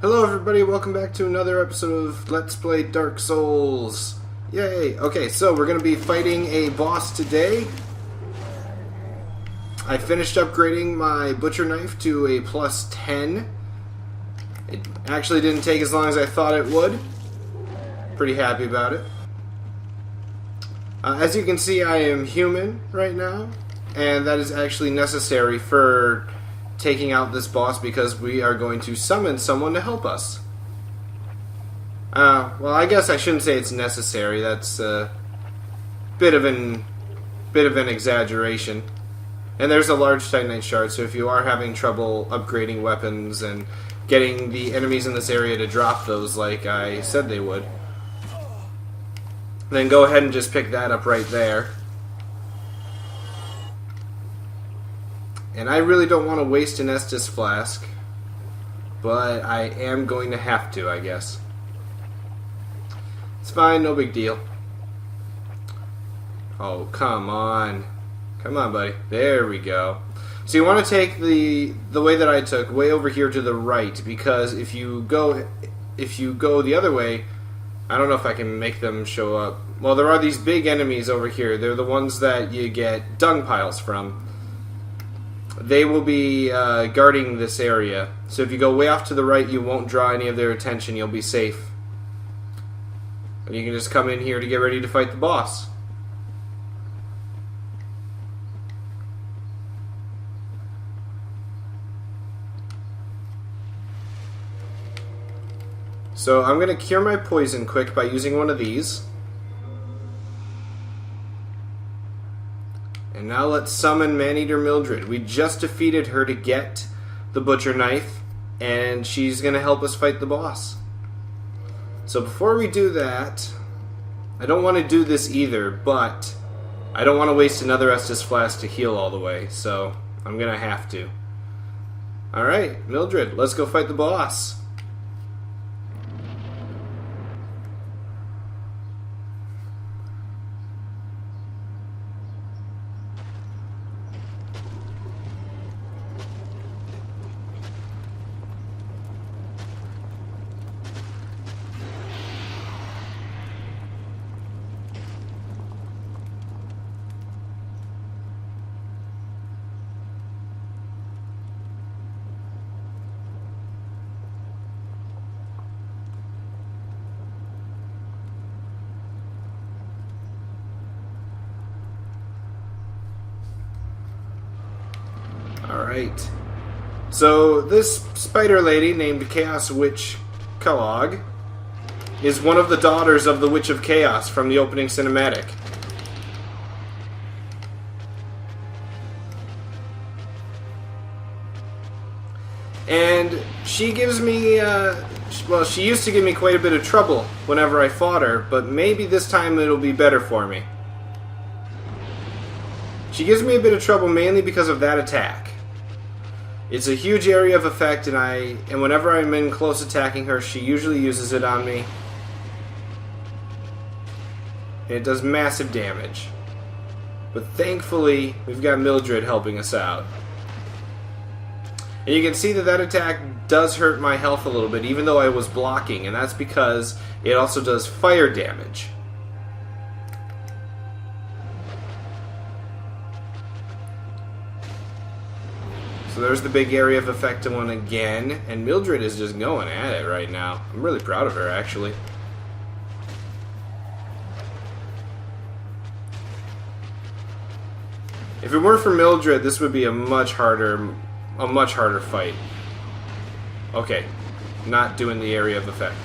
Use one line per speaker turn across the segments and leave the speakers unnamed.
Hello everybody, welcome back to another episode of Let's Play Dark Souls. Yay! Okay, so we're going to be fighting a boss today. I finished upgrading my butcher knife to a plus 10. It actually didn't take as long as I thought it would. Pretty happy about it. As you can see, I am human right now, and that is actually necessary for taking out this boss because we are going to summon someone to help us. Well, I guess I shouldn't say it's necessary. That's a bit of an exaggeration. And there's a large Titanite shard, so if you are having trouble upgrading weapons and getting the enemies in this area to drop those like I said they would, then go ahead and just pick that up right there. And I really don't want to waste an Estus flask, but I am going to have to, I guess. It's fine, no big deal. Oh, come on. Come on, buddy. There we go. So you want to take the way that I took, way over here to the right, because if you go the other way, I don't know if I can make them show up. Well, there are these big enemies over here. They're the ones that you get dung piles from. They will be guarding this area. So if you go way off to the right, you won't draw any of their attention. You'll be safe. And you can just come in here to get ready to fight the boss. So I'm going to cure my poison quick by using one of these. And now let's summon Maneater Mildred. We just defeated her to get the butcher knife, and she's going to help us fight the boss. So before we do that, I don't want to do this either, but I don't want to waste another Estus flask to heal all the way, so I'm going to have to. Alright, Mildred, let's go fight the boss. Alright. So this spider lady named Chaos Witch Kellogg is one of the daughters of the Witch of Chaos from the opening cinematic. And she gives me, well, she used to give me quite a bit of trouble whenever I fought her, but maybe this time it'll be better for me. She gives me a bit of trouble mainly because of that attack. It's a huge area of effect, and whenever I'm in close attacking her, she usually uses it on me. And it does massive damage. But thankfully, we've got Mildred helping us out. And you can see that that attack does hurt my health a little bit, even though I was blocking, and that's because it also does fire damage. So there's the big area of effect one again, and Mildred is just going at it right now. I'm really proud of her, actually. If it weren't for Mildred, this would be a much harder fight. Okay, not doing the area of effect.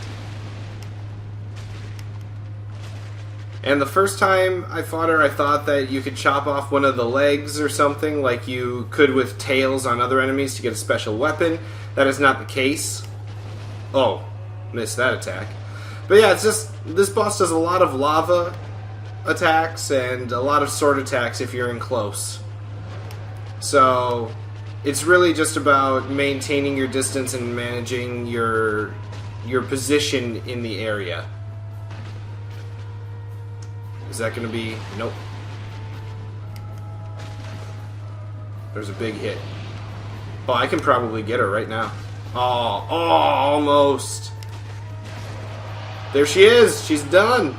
And the first time I fought her, I thought that you could chop off one of the legs or something, like you could with tails on other enemies to get a special weapon. That is not the case. Oh, missed that attack. But yeah, it's just, this boss does a lot of lava attacks and a lot of sword attacks if you're in close. So it's really just about maintaining your distance and managing your position in the area. Is that going to be... Nope. There's a big hit. Oh, I can probably get her right now. Oh, almost. There she is. She's done.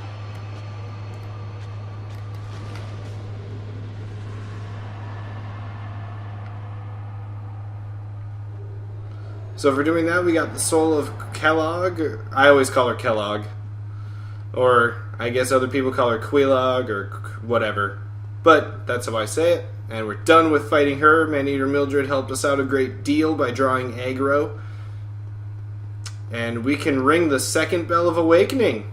So for doing that, we got the soul of Kellogg. I always call her Kellogg. Or I guess other people call her Quelaag or whatever. But that's how I say it. And we're done with fighting her. Maneater Mildred helped us out a great deal by drawing aggro. And we can ring the second bell of awakening.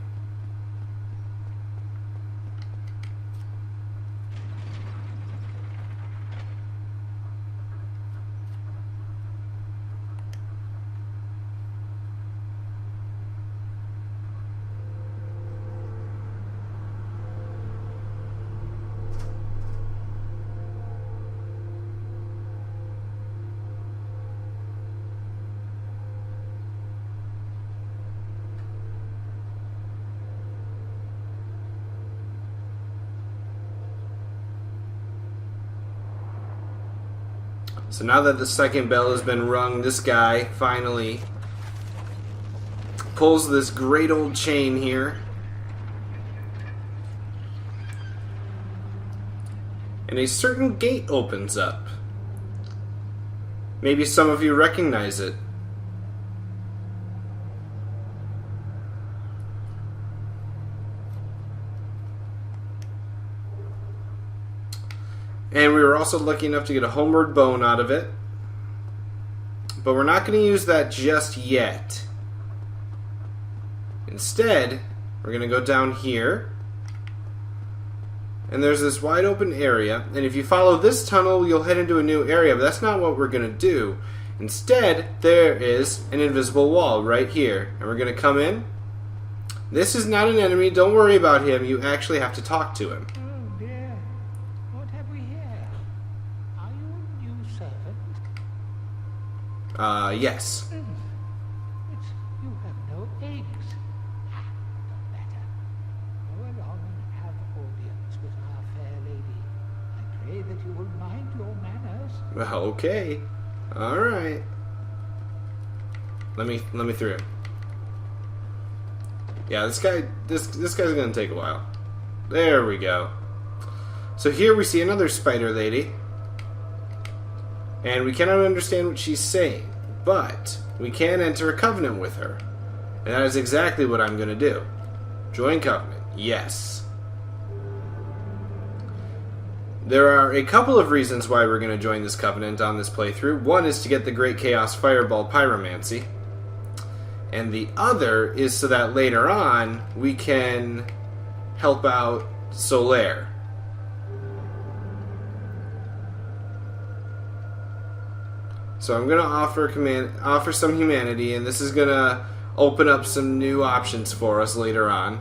So now that the second bell has been rung, this guy finally pulls this great old chain here. And a certain gate opens up. Maybe some of you recognize it. And we were also lucky enough to get a homeward bone out of it. But we're not going to use that just yet. Instead, we're going to go down here. And there's this wide open area. And if you follow this tunnel, you'll head into a new area. But that's not what we're going to do. Instead, there is an invisible wall right here. And we're going to come in. This is not an enemy. Don't worry about him. You actually have to talk to him. Yes.
You have no eggs. No matter. Go along and have audience with our fair lady. I pray that you will mind your manners.
Well, okay. Alright. Let me through. Yeah, this guy's gonna take a while. There we go. So here we see another spider lady. And we cannot understand what she's saying. But we can enter a covenant with her. And that is exactly what I'm going to do. Join covenant. Yes. There are a couple of reasons why we're going to join this covenant on this playthrough. One is to get the Great Chaos Fireball Pyromancy. And the other is so that later on we can help out Solaire. So I'm going to offer some humanity, and this is going to open up some new options for us later on.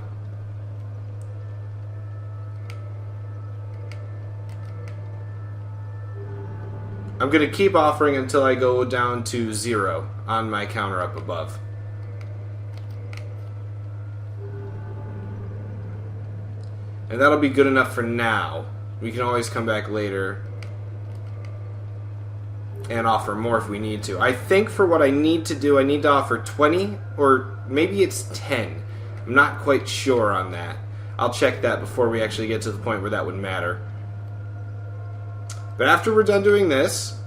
I'm going to keep offering until I go down to 0 on my counter up above. And that'll be good enough for now. We can always come back later and offer more if we need to. I think for what I need to do, I need to offer 20, or maybe it's 10. I'm not quite sure on that. I'll check that before we actually get to the point where that would matter. But after we're done doing this,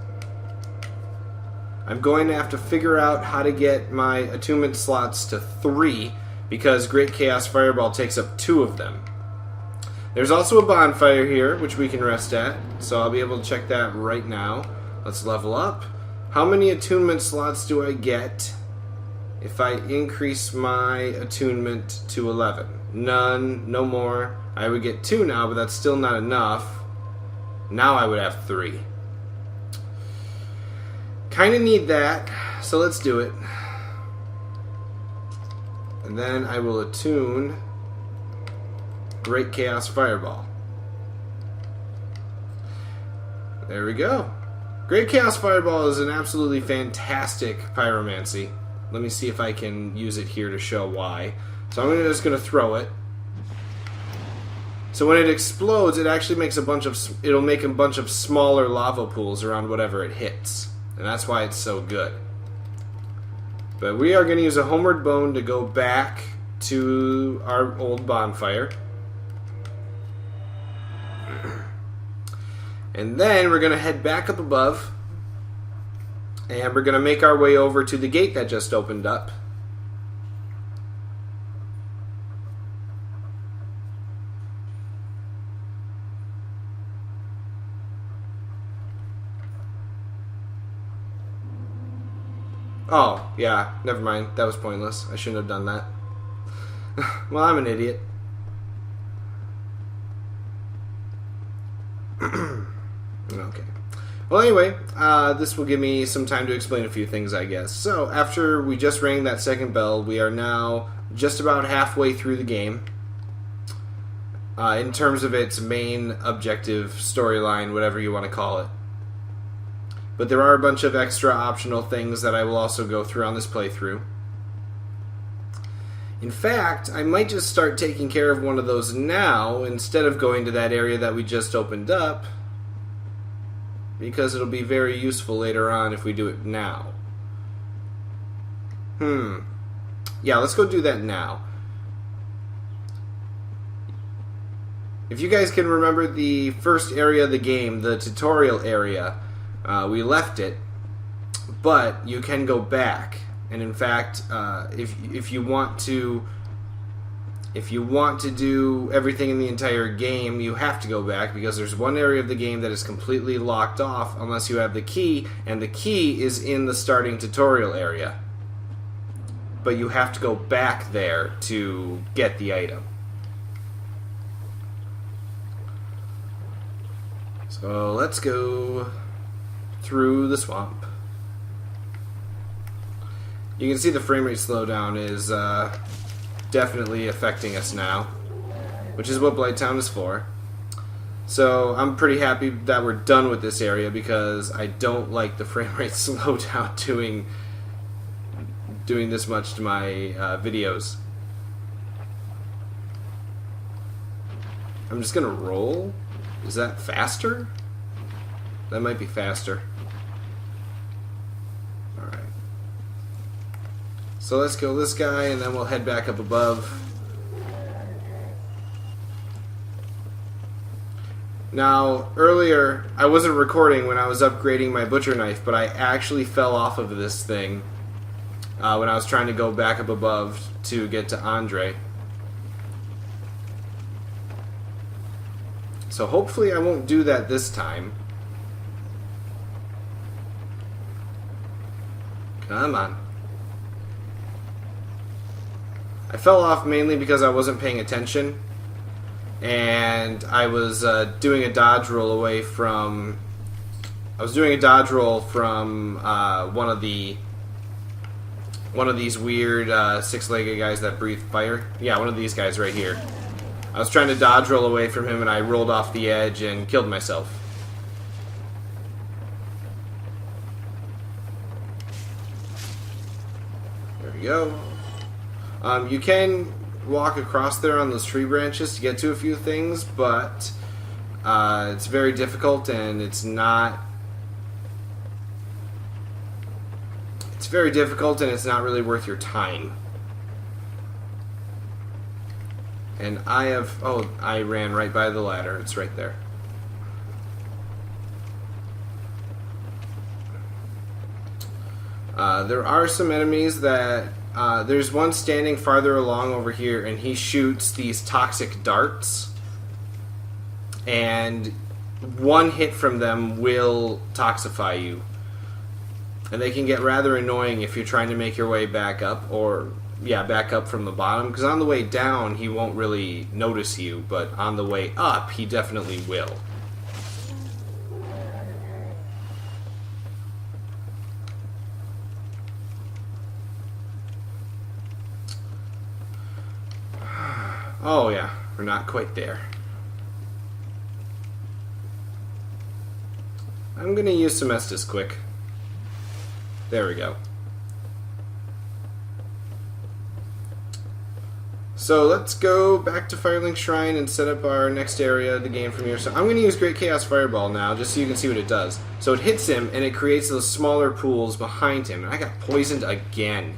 I'm going to have to figure out how to get my attunement slots to 3, because Great Chaos Fireball takes up 2 of them. There's also a bonfire here, which we can rest at, so I'll be able to check that right now. Let's level up. How many attunement slots do I get if I increase my attunement to 11? None, no more. I would get 2 now, but that's still not enough. Now I would have 3. Kind of need that, so let's do it. And then I will attune Great Chaos Fireball. There we go. Great Chaos Fireball is an absolutely fantastic pyromancy. Let me see if I can use it here to show why. So I'm just going to throw it. So when it explodes, it actually makes it'll make a bunch of smaller lava pools around whatever it hits. And that's why it's so good. But we are going to use a homeward bone to go back to our old bonfire. And then we're going to head back up above. And we're going to make our way over to the gate that just opened up. Oh, yeah, never mind. That was pointless. I shouldn't have done that. Well, I'm an idiot. Okay. Well, anyway, this will give me some time to explain a few things, I guess. So, after we just rang that second bell, we are now just about halfway through the game. In terms of its main objective, storyline, whatever you want to call it. But there are a bunch of extra optional things that I will also go through on this playthrough. In fact, I might just start taking care of one of those now instead of going to that area that we just opened up, because it'll be very useful later on if we do it now. Yeah, let's go do that now. If you guys can remember the first area of the game, the tutorial area, we left it, but you can go back. And in fact, if you want to do everything in the entire game, you have to go back, because there's one area of the game that is completely locked off unless you have the key, and the key is in the starting tutorial area. But you have to go back there to get the item. So let's go through the swamp. You can see the frame rate slowdown is definitely affecting us now, which is what Blighttown is for. So I'm pretty happy that we're done with this area, because I don't like the frame rate slowdown doing this much to my videos. I'm just gonna roll. Is that faster? That might be faster. Alright. So let's kill this guy, and then we'll head back up above. Now, earlier, I wasn't recording when I was upgrading my butcher knife, but I actually fell off of this thing when I was trying to go back up above to get to Andre. So hopefully I won't do that this time. Come on. I fell off mainly because I wasn't paying attention, and I was doing a dodge roll away from. I was doing a dodge roll from one of these weird six-legged guys that breathe fire. Yeah, one of these guys right here. I was trying to dodge roll away from him, and I rolled off the edge and killed myself. There we go. You can walk across there on those tree branches to get to a few things, but it's very difficult, and it's not really worth your time. And I ran right by the ladder. It's right there. There are some enemies that there's one standing farther along over here, and he shoots these toxic darts, and one hit from them will toxify you, and they can get rather annoying if you're trying to make your way back up, back up from the bottom, because on the way down he won't really notice you, but on the way up he definitely will. Oh yeah, we're not quite there. I'm gonna use some Estus quick. There we go. So let's go back to Firelink Shrine and set up our next area of the game from here. So I'm going to use Great Chaos Fireball now, just so you can see what it does. So it hits him, and it creates those smaller pools behind him. And I got poisoned again.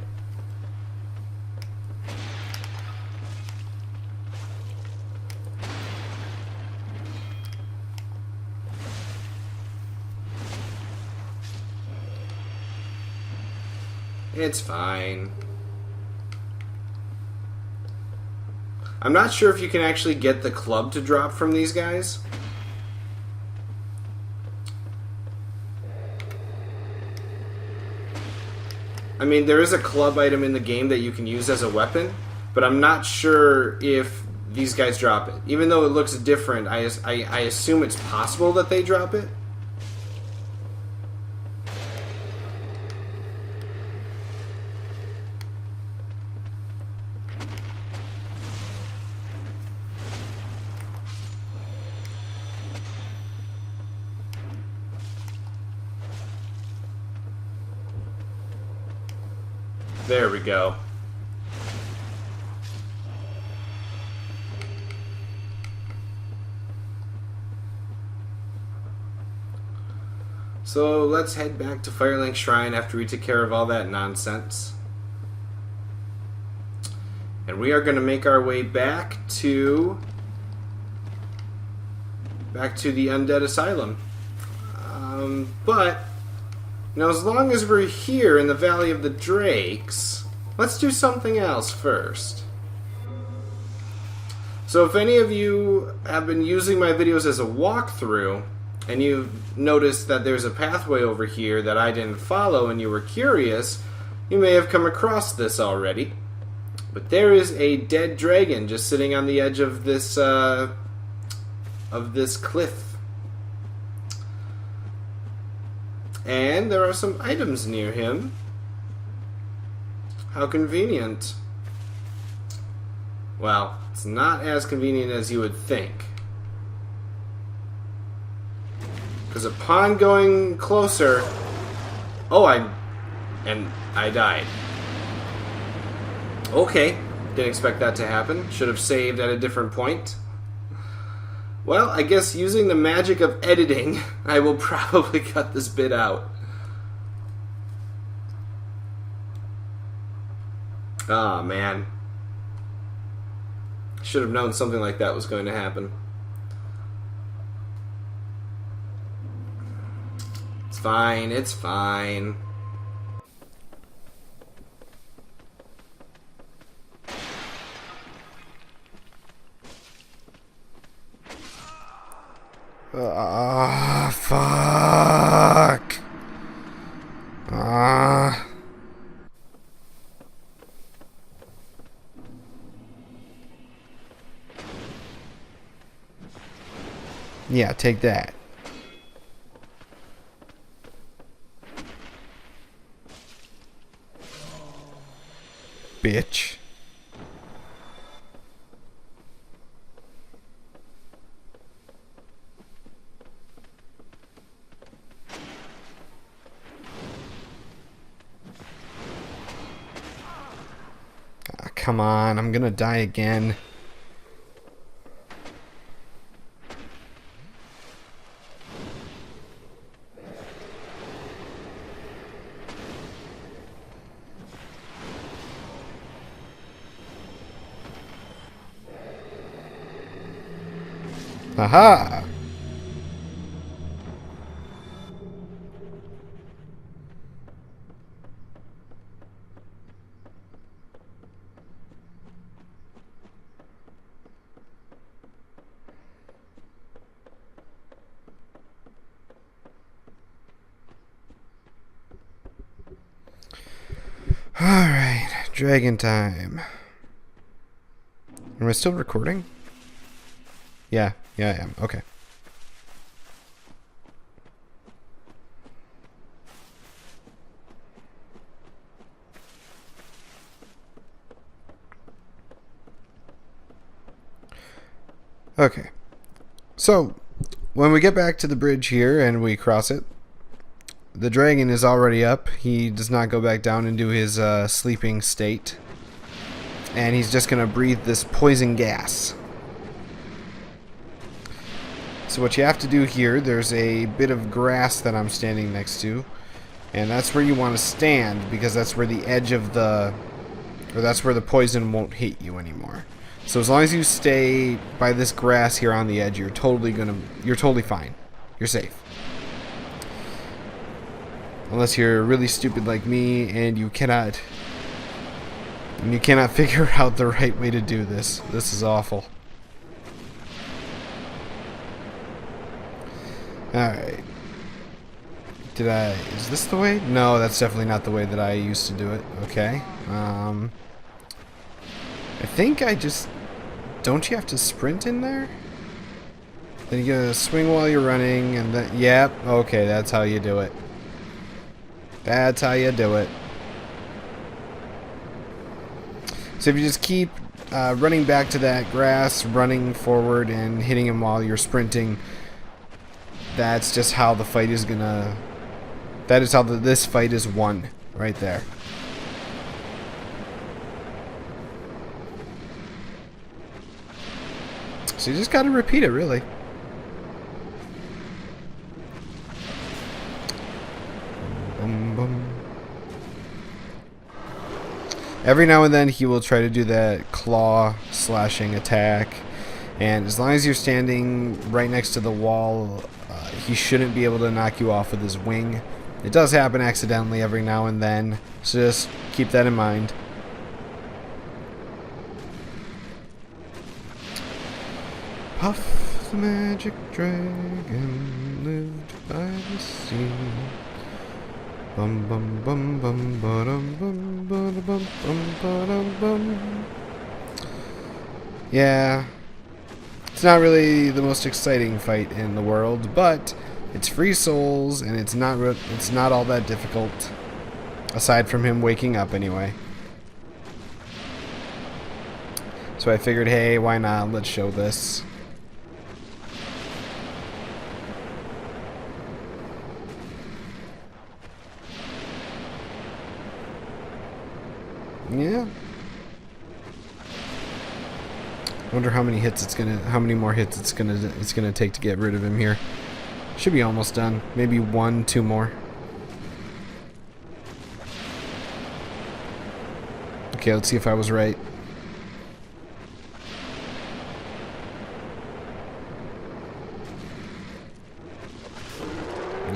It's fine. I'm not sure if you can actually get the club to drop from these guys. I mean, there is a club item in the game that you can use as a weapon, but I'm not sure if these guys drop it. Even though it looks different, I assume it's possible that they drop it. There we go. So let's head back to Firelink Shrine after we took care of all that nonsense. And we are going to make our way back to the Undead Asylum. But now, as long as we're here in the Valley of the Drakes, let's do something else first. So if any of you have been using my videos as a walkthrough, and you've noticed that there's a pathway over here that I didn't follow and you were curious, you may have come across this already. But there is a dead dragon just sitting on the edge of this cliff. And there are some items near him. How convenient. Well, it's not as convenient as you would think. Because upon going closer... Oh, I died. Okay, didn't expect that to happen. Should have saved at a different point. Well, I guess using the magic of editing, I will probably cut this bit out. Ah, man. Should have known something like that was going to happen. It's fine, it's fine. Fuck. Yeah, take that. Bitch. Come on, I'm gonna die again. Aha! Alright, dragon time. Am I still recording? Yeah, I am. Okay. Okay. So, when we get back to the bridge here and we cross it, the dragon is already up. He does not go back down into his sleeping state. And he's just going to breathe this poison gas. So what you have to do here, there's a bit of grass that I'm standing next to. And that's where you want to stand, because that's where the edge of the... or that's where the poison won't hit you anymore. So as long as you stay by this grass here on the edge, you're totally fine. You're safe. Unless you're really stupid like me and you cannot figure out the right way to do this. This is awful. Alright. Is this the way? No, that's definitely not the way that I used to do it. Okay. I think don't you have to sprint in there? Then you gotta swing while you're running, and then, yep, okay, that's how you do it. That's how you do it. So if you just keep running back to that grass, running forward, and hitting him while you're sprinting, that's just how the fight is gonna... That is how this fight is won, right there. So you just gotta repeat it, really. Bum, bum. Every now and then he will try to do that claw slashing attack, and as long as you're standing right next to the wall, he shouldn't be able to knock you off with his wing. It does happen accidentally every now and then, so just keep that in mind. Puff the magic dragon lived by the sea. Bum bum bum bum ba-dum bum ba-da-bum bum ba-dum bum. Yeah, it's not really the most exciting fight in the world, but it's free souls and it's not all that difficult, aside from him waking up anyway. So I figured, hey, why not? Let's show this. Yeah. Wonder how many more hits it's gonna take to get rid of him here. Should be almost done. Maybe 1, 2 more. Okay, let's see if I was right.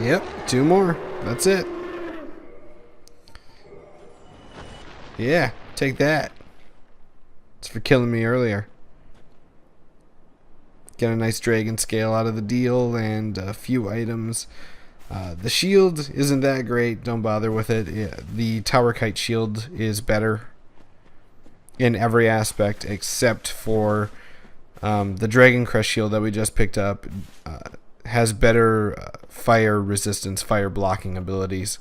Yep, 2 more. That's it. Yeah, take that. It's for killing me earlier. Get a nice dragon scale out of the deal and a few items. The shield isn't that great. Don't bother with it. Yeah, the Tower Kite shield is better in every aspect except for the Dragon Crest shield that we just picked up. Has better fire resistance, fire blocking abilities.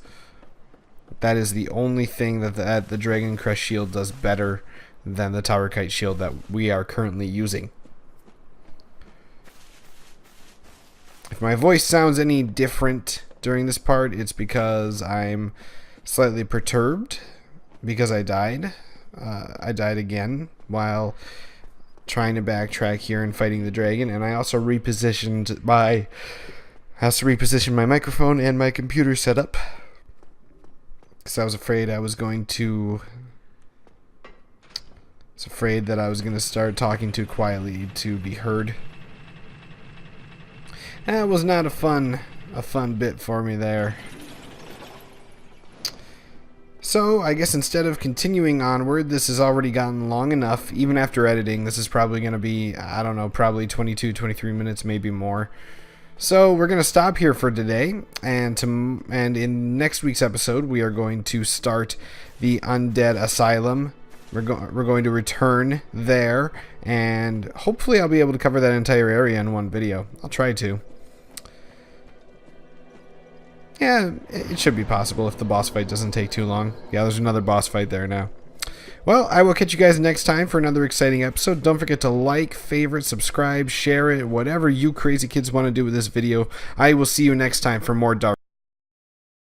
That is the only thing that the Dragon Crest shield does better than the Tower Kite shield that we are currently using. If my voice sounds any different during this part, it's because I'm slightly perturbed because I died. I died again while trying to backtrack here and fighting the dragon, and I also repositioned my microphone and my computer setup because I was afraid that I was going to start talking too quietly to be heard. That was not a fun bit for me there. So, I guess instead of continuing onward, this has already gotten long enough. Even after editing, this is probably going to be, I don't know, probably 22, 23 minutes, maybe more. So, we're going to stop here for today, and in next week's episode, we are going to start the Undead Asylum. We're going to return there, and hopefully I'll be able to cover that entire area in one video. I'll try to. Yeah, it should be possible if the boss fight doesn't take too long. Yeah, there's another boss fight there now. Well, I will catch you guys next time for another exciting episode. Don't forget to like, favorite, subscribe, share it, whatever you crazy kids want to do with this video. I will see you next time for more Dark.